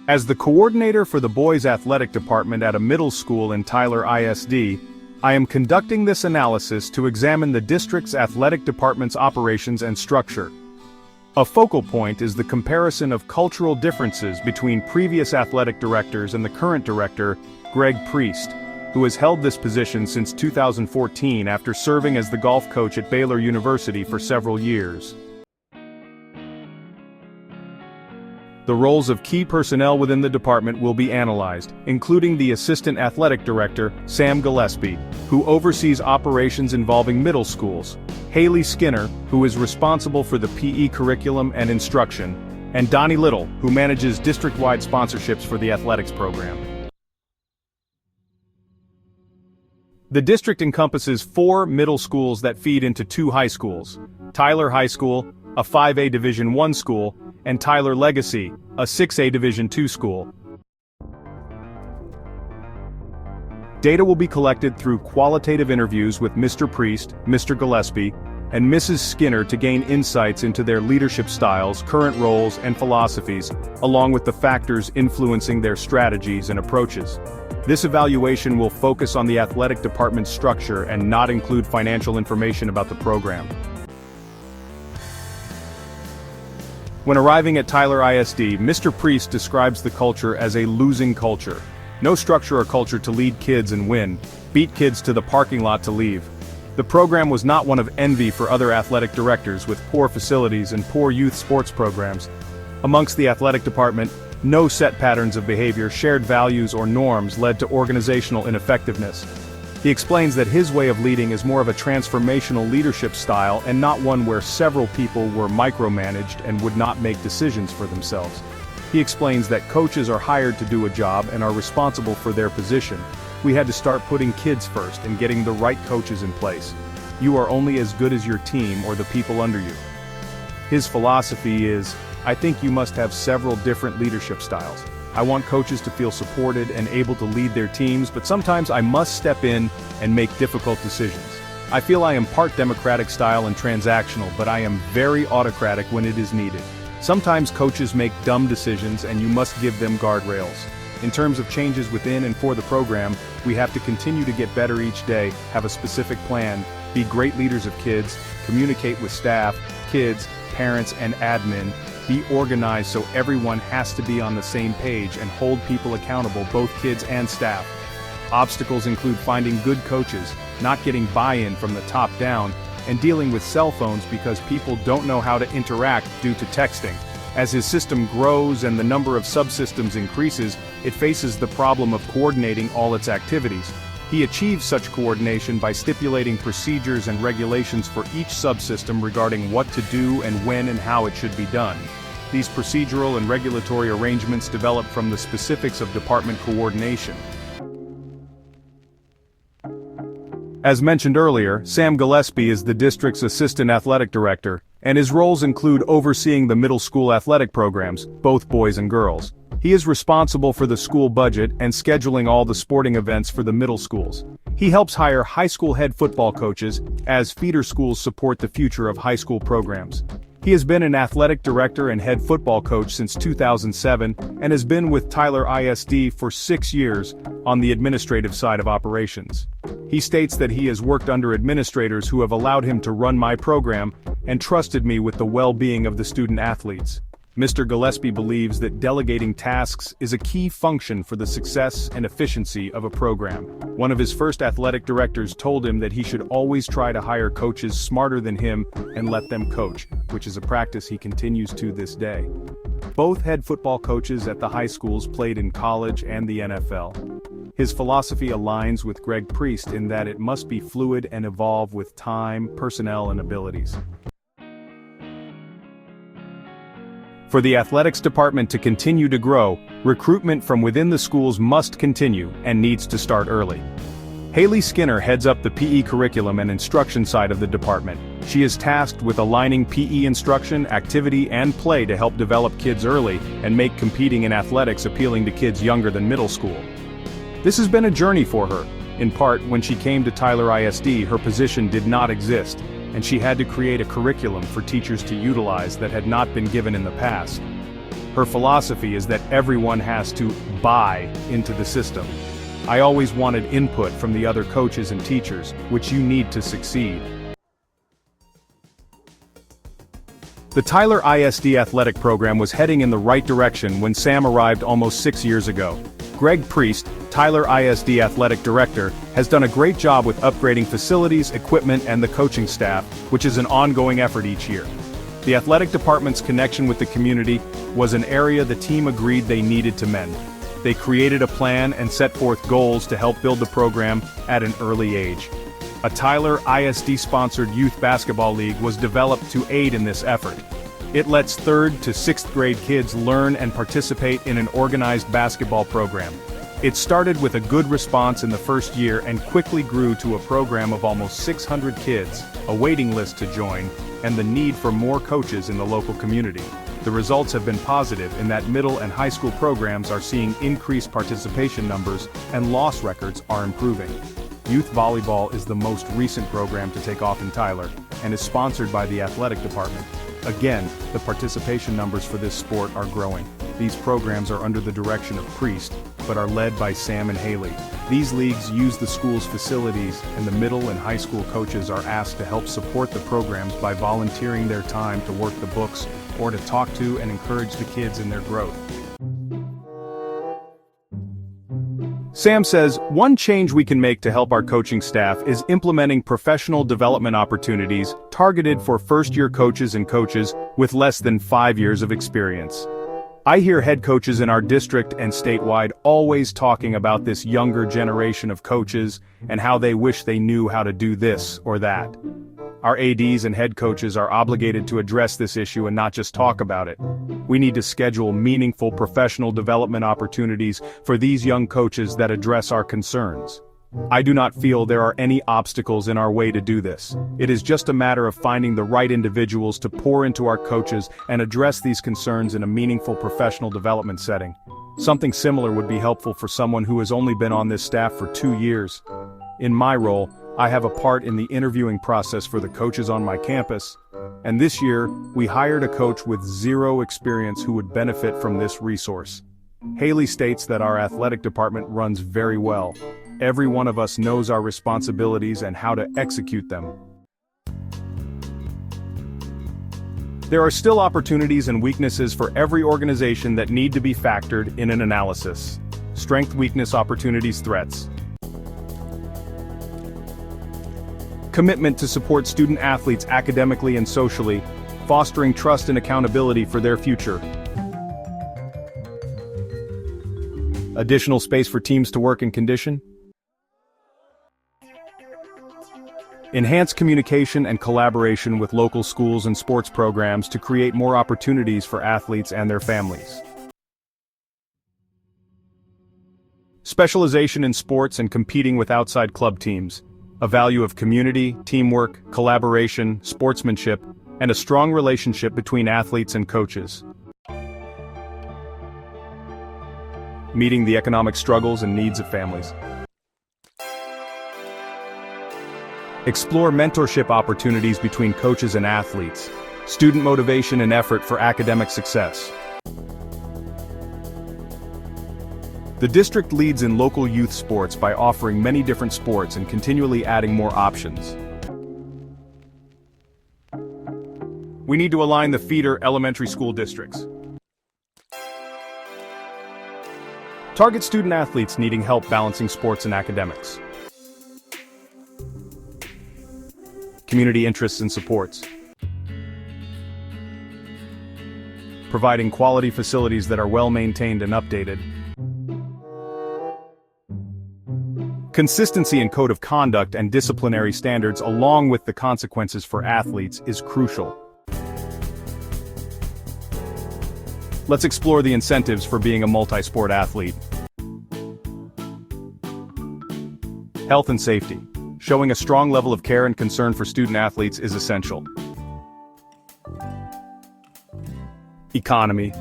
As the coordinator for the boys' athletic department at a middle school in Tyler ISD, I am conducting this analysis to examine the district's athletic department's operations and structure. A focal point is the comparison of cultural differences between previous athletic directors and the current director, Greg Priest, who has held this position since 2014 after serving as the golf coach at Baylor University for several years. The roles of key personnel within the department will be analyzed, including the Assistant Athletic Director, Sam Gillespie, who oversees operations involving middle schools, Haley Skinner, who is responsible for the PE curriculum and instruction, and Donnie Little, who manages district-wide sponsorships for the athletics program. The district encompasses 4 middle schools that feed into 2 high schools: Tyler High School, a 5A Division I school, and Tyler Legacy, a 6A Division II school. Data will be collected through qualitative interviews with Mr. Priest, Mr. Gillespie, and Mrs. Skinner to gain insights into their leadership styles, current roles, and philosophies, along with the factors influencing their strategies and approaches. This evaluation will focus on the athletic department's structure and not include financial information about the program. When arriving at Tyler ISD, Mr. Priest describes the culture as a losing culture. No structure or culture to lead kids and win, beat kids to the parking lot to leave. The program was not one of envy for other athletic directors with poor facilities and poor youth sports programs. Amongst the athletic department, no set patterns of behavior, shared values, or norms led to organizational ineffectiveness. He explains that his way of leading is more of a transformational leadership style and not one where several people were micromanaged and would not make decisions for themselves. He explains that coaches are hired to do a job and are responsible for their position. We had to start putting kids first and getting the right coaches in place. You are only as good as your team or the people under you. His philosophy is, I think you must have several different leadership styles. I want coaches to feel supported and able to lead their teams, but sometimes I must step in and make difficult decisions. I feel I am part democratic style and transactional, but I am very autocratic when it is needed. Sometimes coaches make dumb decisions and you must give them guardrails. In terms of changes within and for the program, we have to continue to get better each day, have a specific plan, be great leaders of kids, communicate with staff, kids, parents, and admin, be organized so everyone has to be on the same page and hold people accountable, both kids and staff. Obstacles include finding good coaches, not getting buy-in from the top down, and dealing with cell phones because people don't know how to interact due to texting. As his system grows and the number of subsystems increases, it faces the problem of coordinating all its activities. He achieves such coordination by stipulating procedures and regulations for each subsystem regarding what to do and when and how it should be done. These procedural and regulatory arrangements develop from the specifics of department coordination. As mentioned earlier, Sam Gillespie is the district's assistant athletic director, and his roles include overseeing the middle school athletic programs, both boys and girls. He is responsible for the school budget and scheduling all the sporting events for the middle schools. He helps hire high school head football coaches, as feeder schools support the future of high school programs. He has been an athletic director and head football coach since 2007 and has been with Tyler ISD for 6 years on the administrative side of operations. He states that he has worked under administrators who have allowed him to run my program and trusted me with the well-being of the student athletes. Mr. Gillespie believes that delegating tasks is a key function for the success and efficiency of a program. One of his first athletic directors told him that he should always try to hire coaches smarter than him and let them coach, which is a practice he continues to this day. Both head football coaches at the high schools played in college and the NFL. His philosophy aligns with Greg Priest in that it must be fluid and evolve with time, personnel, and abilities. For the athletics department to continue to grow, recruitment from within the schools must continue and needs to start early. Haley Skinner heads up the PE curriculum and instruction side of the department. She is tasked with aligning PE instruction, activity, and play to help develop kids early and make competing in athletics appealing to kids younger than middle school. This has been a journey for her. In part, when she came to Tyler ISD, her position did not exist, and she had to create a curriculum for teachers to utilize that had not been given in the past. Her philosophy is that everyone has to buy into the system. I always wanted input from the other coaches and teachers, which you need to succeed. The Tyler ISD athletic program was heading in the right direction when Sam arrived almost 6 years ago. Greg Priest, Tyler ISD athletic director, has done a great job with upgrading facilities, equipment, and the coaching staff, which is an ongoing effort each year. The athletic department's connection with the community was an area the team agreed they needed to mend. They created a plan and set forth goals to help build the program at an early age. A Tyler ISD-sponsored youth basketball league was developed to aid in this effort. It lets 3rd to 6th grade kids learn and participate in an organized basketball program. It started with a good response in the first year and quickly grew to a program of almost 600 kids, a waiting list to join, and the need for more coaches in the local community. The results have been positive in that middle and high school programs are seeing increased participation numbers and loss records are improving. Youth volleyball is the most recent program to take off in Tyler, and is sponsored by the athletic department. Again, the participation numbers for this sport are growing. These programs are under the direction of Priest, but are led by Sam and Haley. These leagues use the school's facilities, and the middle and high school coaches are asked to help support the programs by volunteering their time to work the books, or to talk to and encourage the kids in their growth. Sam says, one change we can make to help our coaching staff is implementing professional development opportunities targeted for first-year coaches and coaches with less than 5 years of experience. I hear head coaches in our district and statewide always talking about this younger generation of coaches and how they wish they knew how to do this or that. Our ADs and head coaches are obligated to address this issue and not just talk about it. We need to schedule meaningful professional development opportunities for these young coaches that address our concerns. I do not feel there are any obstacles in our way to do this. It is just a matter of finding the right individuals to pour into our coaches and address these concerns in a meaningful professional development setting. Something similar would be helpful for someone who has only been on this staff for 2 years. In my role, I have a part in the interviewing process for the coaches on my campus, and this year, we hired a coach with 0 experience who would benefit from this resource. Haley states that our athletic department runs very well. Every one of us knows our responsibilities and how to execute them. There are still opportunities and weaknesses for every organization that need to be factored in an analysis. Strength, weakness, opportunities, threats. Commitment to support student athletes academically and socially, fostering trust and accountability for their future. Additional space for teams to work in condition. Enhance communication and collaboration with local schools and sports programs to create more opportunities for athletes and their families. Specialization in sports and competing with outside club teams. A value of community, teamwork, collaboration, sportsmanship, and a strong relationship between athletes and coaches. Meeting the economic struggles and needs of families. Explore mentorship opportunities between coaches and athletes. Student motivation and effort for academic success. The district leads in local youth sports by offering many different sports and continually adding more options. We need to align the feeder elementary school districts. Target student athletes needing help balancing sports and academics. Community interests and supports. Providing quality facilities that are well maintained and updated. Consistency in code of conduct and disciplinary standards along with the consequences for athletes is crucial. Let's explore the incentives for being a multi-sport athlete. Health and safety. Showing a strong level of care and concern for student athletes is essential. Economy.